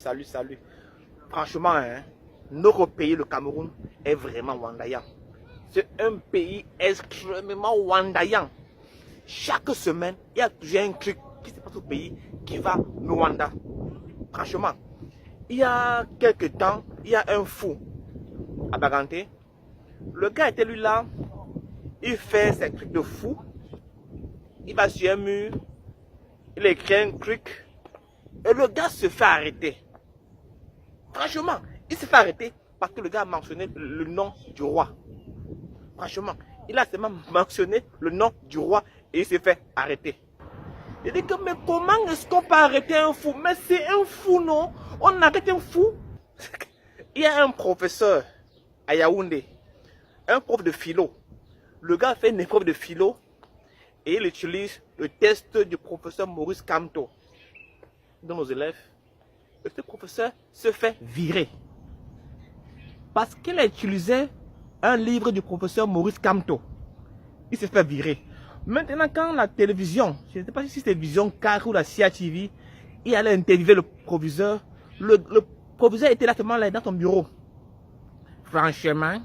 Salut, salut. Franchement, hein, notre pays, le Cameroun, est vraiment wandayant. C'est un pays extrêmement wandayant. Chaque semaine, il y a toujours un truc qui se passe au pays qui va nous wanda. Franchement, il y a quelques temps, il y a un fou à Baganté. Le gars était lui là, il fait ses trucs de fou. Il va sur un mur, il écrit un truc et le gars se fait arrêter. Franchement, il se fait arrêter parce que le gars a mentionné le nom du roi. Franchement, il a seulement mentionné le nom du roi et il s'est fait arrêter. Il dit que mais comment est-ce qu'on peut arrêter un fou? Mais c'est un fou, non? On arrête un fou? Il y a un professeur à Yaoundé, un prof de philo. Le gars fait une épreuve de philo et il utilise le test du professeur Maurice Kamto de nos élèves. Et ce professeur se fait virer parce qu'il a utilisé un livre du professeur Maurice Kamto. Il se fait virer. Maintenant, quand la télévision, je ne sais pas si c'est Vision 4 ou la CIATV, il allait interviewer le proviseur. Le proviseur était là seulement là dans son bureau. Franchement,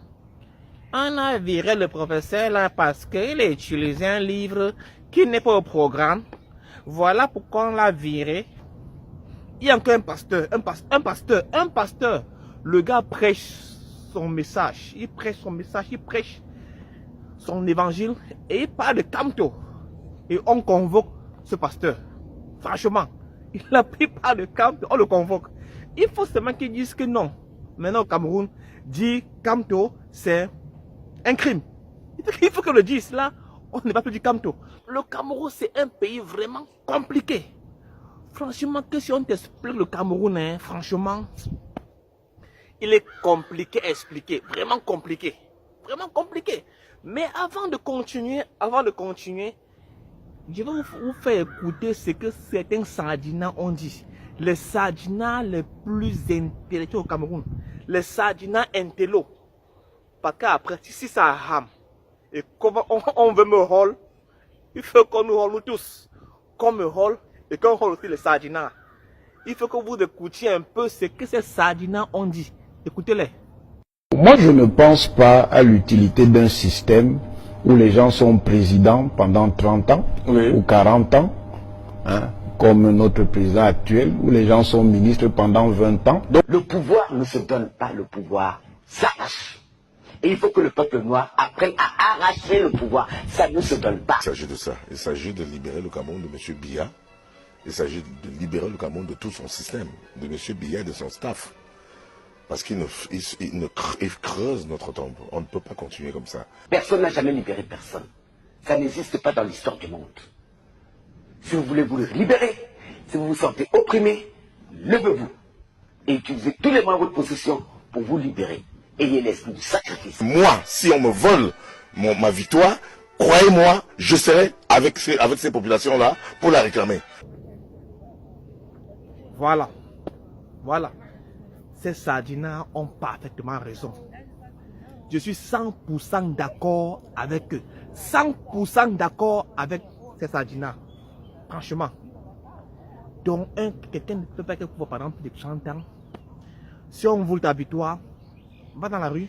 on a viré le professeur là parce qu'il a utilisé un livre qui n'est pas au programme. Voilà pourquoi on l'a viré. Il y a encore un pasteur. Le gars prêche son message. Il prêche son message, il prêche son évangile et il parle de Kamto. Et on convoque ce pasteur. Franchement, il a pris part de Kamto, on le convoque. Il faut seulement qu'ils disent que non. Maintenant au Cameroun, dit Kamto, c'est un crime. Il faut qu'on le dise là, on n'est pas plus du Kamto. Le Cameroun, c'est un pays vraiment compliqué. Franchement, que si on t'explique le Cameroun, hein, franchement, il est compliqué à expliquer. Vraiment compliqué. Vraiment compliqué. Mais avant de continuer, je vais vous faire écouter ce que certains Sardinats ont dit. Les Sardinats les plus intellectuels au Cameroun. Les Sardinats intello. Parce qu'après, si ça rame, et qu'on veut me rôle, il faut qu'on nous rôle nous tous. Qu'on me rôle et qu'on rôle aussi les Sardinats. Il faut que vous écoutiez un peu ce que ces Sardinats ont dit. Écoutez-les. Moi, je ne pense pas à l'utilité d'un système où les gens sont présidents pendant 30 ans ou 40 ans, hein, comme notre président actuel, où les gens sont ministres pendant 20 ans. Donc le pouvoir ne se donne pas, le pouvoir s'arrache. Et il faut que le peuple noir apprenne à arracher le pouvoir. Ça ne se donne pas. Il s'agit de ça. Il s'agit de libérer le Cameroun de M. Biya. Il s'agit de libérer le Cameroun de tout son système, de M. Biya et de son staff. Parce qu'il creuse notre tombe. On ne peut pas continuer comme ça. Personne n'a jamais libéré personne. Ça n'existe pas dans l'histoire du monde. Si vous voulez vous libérer, si vous vous sentez opprimé, levez-vous et utilisez tous les moyens à votre possession pour vous libérer. Ayez l'esprit du sacrifice. Moi, si on me vole ma victoire, croyez-moi, je serai avec ces populations-là pour la réclamer. Voilà. Ces Sardinats ont parfaitement raison. Je suis 100% d'accord avec eux. 100% d'accord avec ces Sardinats. Franchement. Donc, quelqu'un ne peut pas être pauvre pendant plus de 30 ans. Si on veut ta victoire, va dans la rue.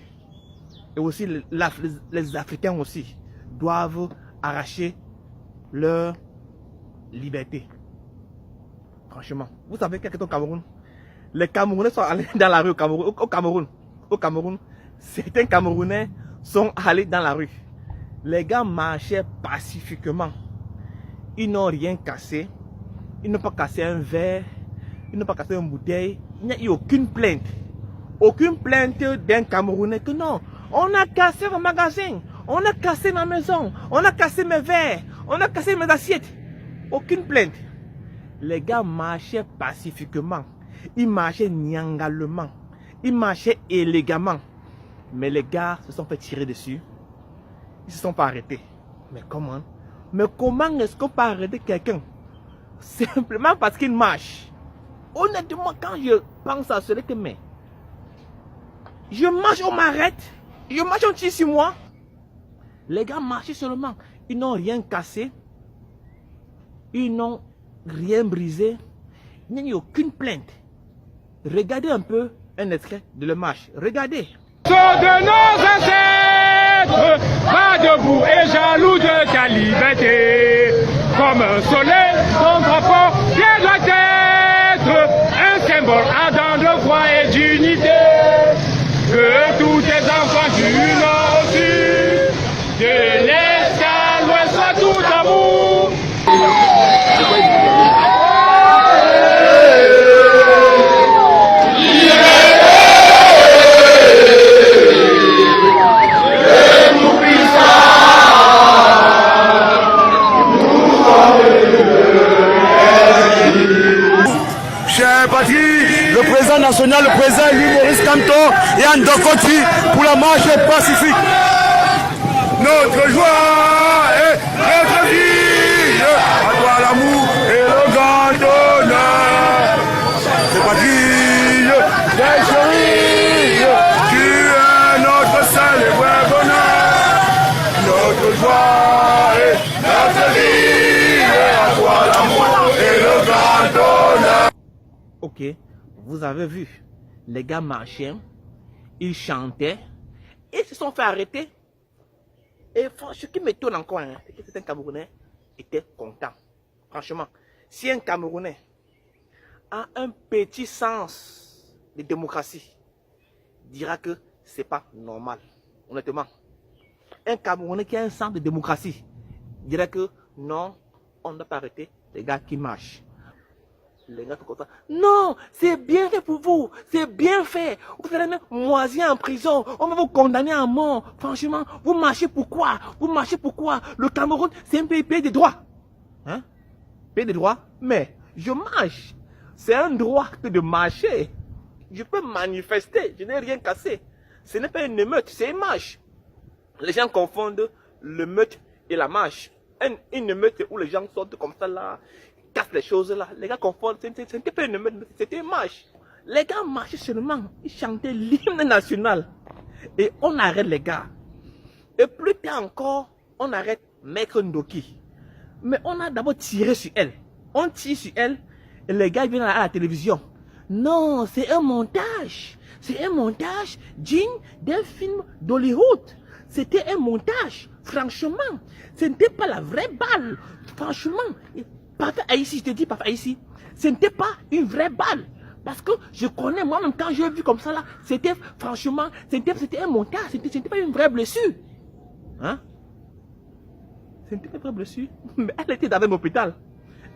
Et aussi, les Africains aussi doivent arracher leur liberté. Franchement. Vous savez qu'est-ce que au Cameroun? Les Camerounais sont allés dans la rue au Cameroun. Certains Camerounais sont allés dans la rue. Les gars marchaient pacifiquement. Ils n'ont rien cassé. Ils n'ont pas cassé un verre. Ils n'ont pas cassé une bouteille. Il n'y a eu aucune plainte. Aucune plainte d'un Camerounais que non. On a cassé mon magasin. On a cassé ma maison. On a cassé mes verres. On a cassé mes assiettes. Aucune plainte. Les gars marchaient pacifiquement. Ils marchaient nyangalement. Ils marchaient élégamment. Mais les gars se sont fait tirer dessus. Ils se sont pas arrêtés. Mais comment? Mais comment est-ce qu'on peut arrêter quelqu'un? Simplement parce qu'il marche. Honnêtement, quand je pense à cela que mais je marche, on m'arrête. Je marche, on tire sur moi. Les gars marchaient seulement. Ils n'ont rien cassé. Ils n'ont rien brisé. Il n'y a eu aucune plainte. Regardez un peu un extrait de la marche. Regardez. De nos ancêtres, va debout et jaloux de ta liberté. Comme un soleil, ton drapeau, bien doit être un symbole ardent de foi et d'unité. Que tous tes enfants du nord au sud, de l'est à l'ouest, soient tout amour. Chers patrie, le président national, le président élu Maurice Kamto et Andokoti pour la marche pacifique. Notre joie et notre vie, à toi l'amour et le grand honneur. C'est patrie, des chéris, tu es notre seul et vrai bonheur. Notre joie et notre vie, à toi l'amour et le grand honneur. Ok, vous avez vu, les gars marchaient, ils chantaient, et ils se sont fait arrêter. Et ce qui m'étonne encore, hein, c'est que certains Camerounais étaient contents. Franchement, si un Camerounais a un petit sens de démocratie, il dira que c'est pas normal, honnêtement. Un Camerounais qui a un sens de démocratie dirait que non, on ne doit pas arrêter les gars qui marchent. Les gars sont contents. Non, c'est bien fait pour vous. C'est bien fait. Vous allez même moisir en prison. On va vous condamner à mort. Franchement, vous marchez pourquoi? Vous marchez pourquoi? Le Cameroun, c'est un pays des droits. Hein? Pays des droits? Mais je marche. C'est un droit que de marcher. Je peux manifester. Je n'ai rien cassé. Ce n'est pas une émeute, c'est une marche. Les gens confondent l'émeute et la marche. Une émeute où les gens sortent comme ça là, cassent les choses là. Les gars confondent, c'était pas une émeute, c'était une marche. Les gars marchaient seulement, ils chantaient l'hymne national. Et on arrête les gars. Et plus tard encore, on arrête Maître Ndoki. Mais on a d'abord tiré sur elle. On tire sur elle et les gars viennent à la télévision. Non, c'est un montage. C'est un montage digne d'un film d'Hollywood. C'était un montage. Franchement, ce n'était pas la vraie balle. Franchement, parfait ici, je te dis parfait ici. Ce n'était pas une vraie balle. Parce que je connais moi-même quand j'ai vu comme ça là, c'était franchement, c'était un montage. C'était pas une vraie blessure. Hein? C'était pas une vraie blessure. Mais elle était dans un hôpital.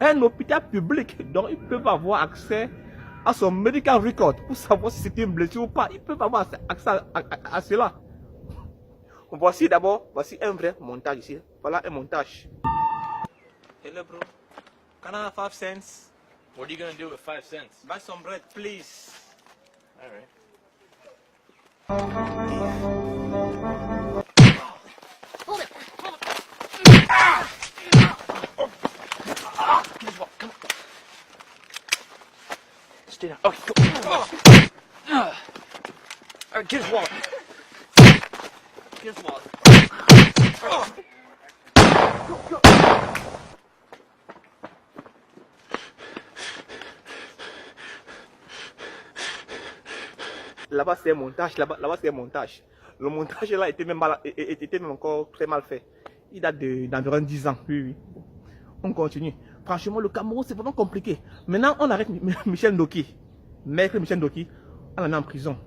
Un hôpital public. Donc ils peuvent avoir accès à son medical record pour savoir si c'était une blessure ou pas. Ils peuvent avoir accès à cela. Voici d'abord, voici un vrai montage ici. Voilà un montage. Hello bro, can I have 5 cents? What are you gonna do with 5 cents? Buy some bread please. Alright. Stay down. Okay, go. Alright, get his wallet. Get his wallet. Go. Là-bas c'est un montage, là-bas c'est un montage. Le montage là était même encore très mal fait. Il date d'environ 10 ans. Oui. On continue. Franchement, le Cameroun c'est vraiment compliqué. Maintenant on arrête Michel Ndoki. Maître Michel Ndoki, on en est en prison.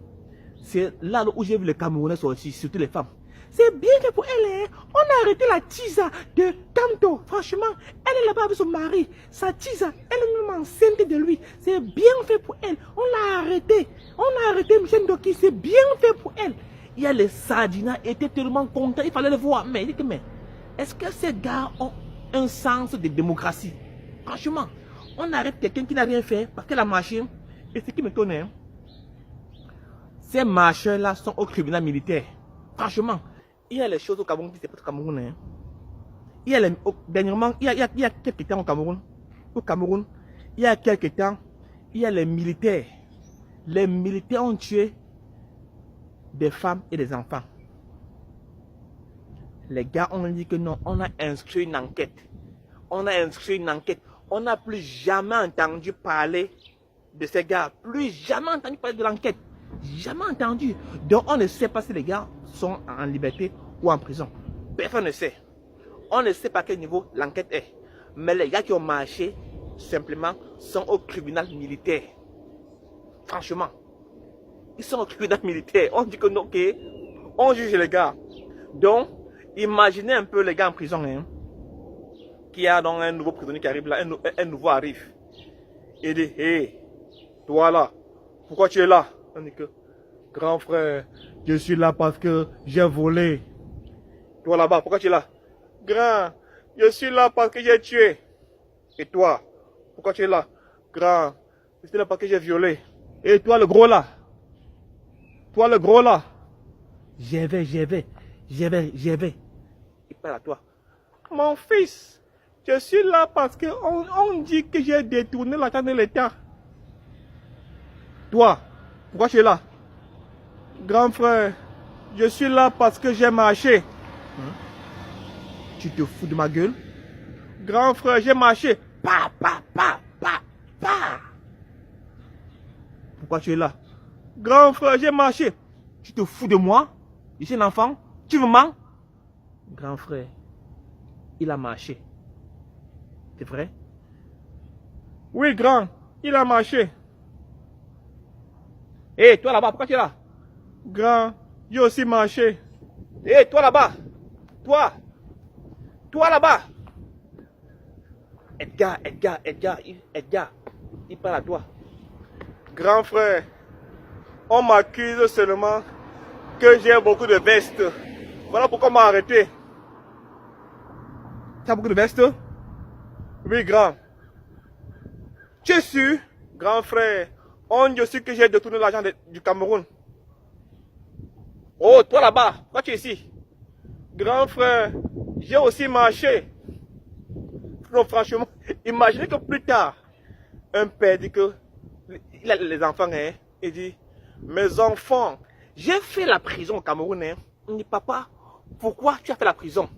C'est là où j'ai vu les Camerounais sortir, surtout les femmes. C'est bien fait pour elle, hein. On a arrêté la Tisa de Kamto. Franchement, elle est là-bas avec son mari. Sa Tisa, elle est même enceinte de lui. C'est bien fait pour elle. On l'a arrêté. On a arrêté Michel Ndoki. C'est bien fait pour elle. Il y a les Sardina étaient tellement contents. Il fallait le voir. Mais est-ce que ces gars ont un sens de démocratie? Franchement, on arrête quelqu'un qui n'a rien fait parce qu'elle a marché. Et ce qui m'étonne, hein, ces marcheurs-là sont au tribunal militaire. Franchement, il y a les choses au Cameroun qui ne sont pas au Cameroun. Hein. Il y a dernièrement, il y a quelques temps au Cameroun. Il y a quelques temps, il y a les militaires. Les militaires ont tué des femmes et des enfants. Les gars ont dit que non, on a inscrit une enquête. On n'a plus jamais entendu parler de ces gars. Plus jamais entendu parler de l'enquête. Jamais entendu. Donc on ne sait pas si les gars sont en liberté ou en prison. Personne ne sait. On ne sait pas à quel niveau l'enquête est. Mais les gars qui ont marché, simplement, sont au tribunal militaire. Franchement. Ils sont au tribunal militaire. On dit que non, ok. On juge les gars. Donc, imaginez un peu les gars en prison. Hein, qui a donc un nouveau prisonnier qui arrive là. Un nouveau arrive. Il dit, hé, toi là, pourquoi tu es là? On dit que, grand frère, je suis là parce que j'ai volé. Toi là-bas, pourquoi tu es là? Grand, je suis là parce que j'ai tué. Et toi, pourquoi tu es là? Grand, je suis là parce que j'ai violé. Et toi le gros là? Toi le gros là? J'y vais. Il parle à toi. Mon fils, je suis là parce que on dit que j'ai détourné l'argent de l'État. Toi, pourquoi tu es là? Grand frère, je suis là parce que j'ai marché. Tu te fous de ma gueule? Grand frère, j'ai marché. Pa. Pourquoi tu es là? Grand frère, j'ai marché. Tu te fous de moi? Je suis un enfant? Tu me mens? Grand frère, il a marché. C'est vrai? Oui, grand, il a marché. Hé, toi là-bas, pourquoi tu es là? Grand, j'ai aussi marché. Hé, toi là-bas. Toi là-bas. Edgar, il parle à toi. Grand frère, on m'accuse seulement que j'ai beaucoup de vestes. Voilà pourquoi on m'a arrêté. Tu as beaucoup de vestes? Oui, grand. Tu es sûr, grand frère? On dit aussi que j'ai détourné l'argent du Cameroun. Oh, toi là-bas, pourquoi tu es ici? Grand frère, j'ai aussi marché. Non, franchement, imaginez que plus tard, un père dit que il a les enfants, hein, il dit, mes enfants, j'ai fait la prison au Cameroun. Hein. Il dit, papa, pourquoi tu as fait la prison?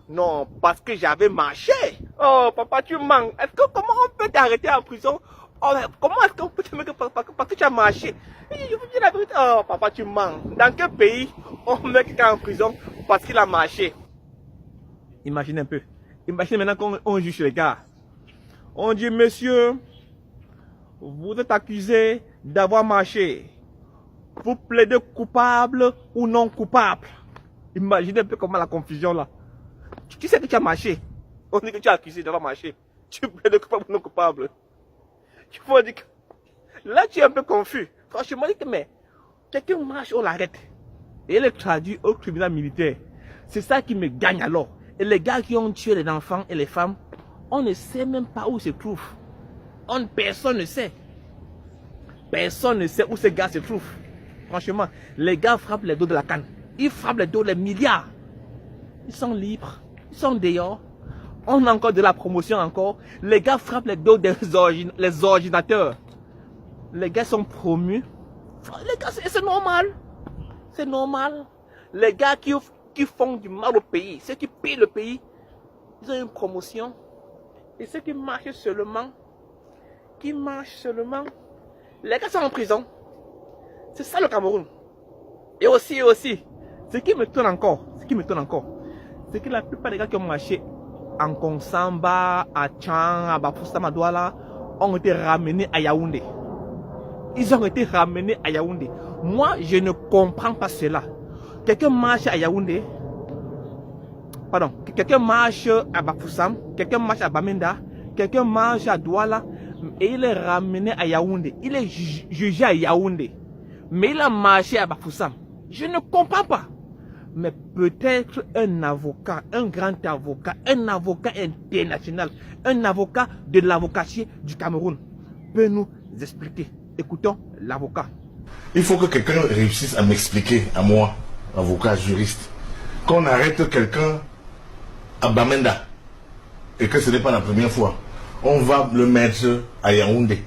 Non, parce que j'avais marché. Oh, papa, tu mens. Comment on peut t'arrêter en prison? Oh, comment est-ce qu'on peut te mettre parce que tu as marché? Je vous dis la vérité. Oh, papa, tu mens. Dans quel pays on met quelqu'un en prison parce qu'il a marché? Imaginez un peu. Imaginez maintenant qu'on juge les gars. On dit, monsieur, vous êtes accusé d'avoir marché. Vous plaidez coupable ou non coupable? Imaginez un peu comment la confusion là. Tu sais que tu as marché. On dit que tu es accusé d'avoir marché. Tu plaides coupable ou non coupable? Tu faut dire que là tu es un peu confus. Franchement, dis que mais quelqu'un marche, on l'arrête. Et il est traduit au tribunal militaire. C'est ça qui me gagne alors. Et les gars qui ont tué les enfants et les femmes, on ne sait même pas où ils se trouvent. Personne ne sait. Personne ne sait où ces gars se trouvent. Franchement, les gars frappent les dos de la canne. Ils frappent les dos les milliards. Ils sont libres. Ils sont dehors. On a encore de la promotion encore. Les gars frappent les dos des ordinateurs. Les gars sont promus. Les gars, c'est normal. C'est normal. Les gars qui font du mal au pays, ceux qui pillent le pays, ils ont une promotion. Et ceux qui marchent seulement, les gars sont en prison. C'est ça le Cameroun. Et aussi, ce qui me tourne encore, c'est que la plupart des gars qui ont marché en Konsamba, à Tchan, à Bafoussam, à Douala, ont été ramenés à Yaoundé. Ils ont été ramenés à Yaoundé. Moi, je ne comprends pas cela. Quelqu'un marche à Yaoundé, quelqu'un marche à Bafoussam, quelqu'un marche à Bamenda, quelqu'un marche à Douala, et il est ramené à Yaoundé. Il est jugé à Yaoundé. Mais il a marché à Bafoussam. Je ne comprends pas. Mais peut-être un avocat, un grand avocat, un avocat international, un avocat de l'avocatier du Cameroun peut nous expliquer. Écoutons l'avocat. Il faut que quelqu'un réussisse à m'expliquer, à moi, avocat, juriste, qu'on arrête quelqu'un à Bamenda et que ce n'est pas la première fois. On va le mettre à Yaoundé,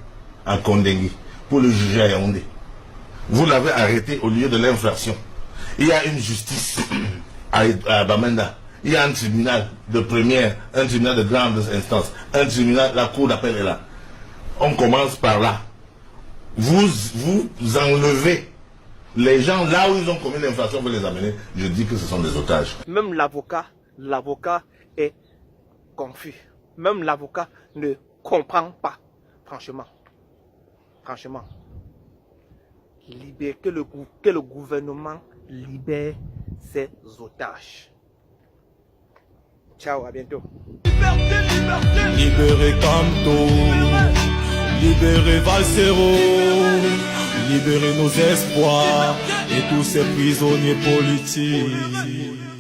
en Kondengui, pour le juger à Yaoundé. Vous l'avez arrêté au lieu de l'infraction. Il y a une justice à Bamenda. Il y a un tribunal de première, un tribunal de grande instance, un tribunal, la cour d'appel est là. On commence par là. vous enlevez les gens là où ils ont commis l'infraction, vous les amenez. Je dis que ce sont des otages. Même l'avocat est confus. Même l'avocat ne comprend pas. Franchement. Que le gouvernement libère ses otages. Ciao, à bientôt. Libérez Camto, libérez Valsero, libérez nos espoirs et tous ces prisonniers politiques.